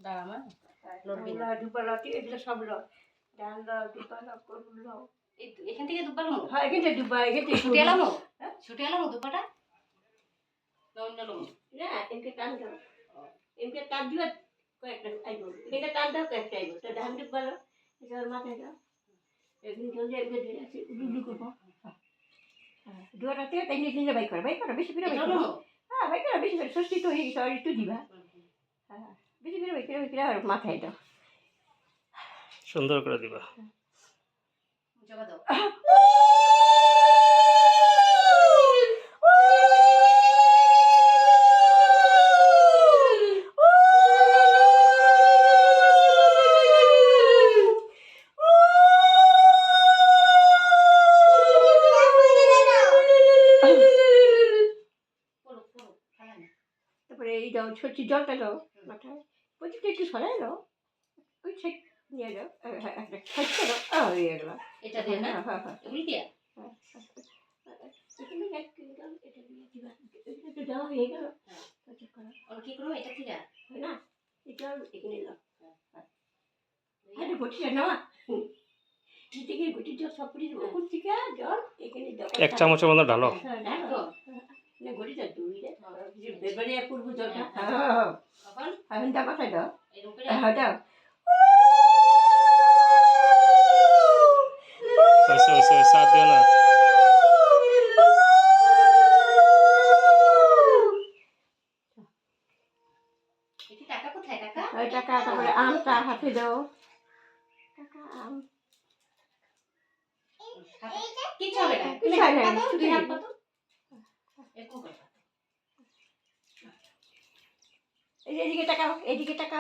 দাঁড়া আমার লড়বি না। দুপা লটি এগুলো সব ডাল লাও দুপা লাও করুন লাও এখান থেকে দুব্বা লমো হ্যাঁ এখানে দুপা এখানে ছুটে এলামো ছুটে এলামো দুপাটা অন্য লমো না এখানে টান দাও এখানে টান দিবা কয়েকটা আইবো এখানে টান দাও কয়েকটা আইবো তো ধান দুপা লাও এটা মাথায় দাও এখানে জলদি এখানে ধরে আছে উলু করবো দুয়াটাতে তাই নিজে বাই করো বেশি করে বাই করো হ্যাঁ বাই করো বেশি করে ষষ্ঠী তো হয়ে গেছে আর একটু দিবা হ্যাঁ বেশি করে বাই করে আর মাথায় দাও সুন্দর করে দিবা জগা দাও তারপরে এই দাও ছোট্টি জলটা দাও মাথায় প্রতিটা একটু সরাই দাও ওই ছেক নিয়ে যাও একটা ছাইটা দাও হয়ে গেল এটা দিয়ে না হ্যাঁ হ্যাঁ এগুলি দিয়া এখানে এক কিলো দাও এটা দিয়ে দিবা এটা তো দেওয়া হয়ে গেল আর কি করব এটা কি না এটা এখানে দাও আরে বটিটা নেওয়া নিতে গিয়ে বটিটা সব পড়ে যাবো ওখান থেকে জল এখানে দাও 1 চামচের মতো ঢালো হ্যাঁ ঢালো না গড়িটা দুই রে বেবারে পূর্ব জলটা তখন এখন দাও মাথায় দাও এরকম করে হ্যাঁ দাও ওইসে সাথ দিও না এটি টাকা কোথায় টাকা ওই টাকা তারপরে আমটা হাতে দাও টাকা আম কিছু হবে না কিছু হয় না, শুধু শুধু হাত পাতো এরকম করবা এদিকে টাকা এদিকে টাকা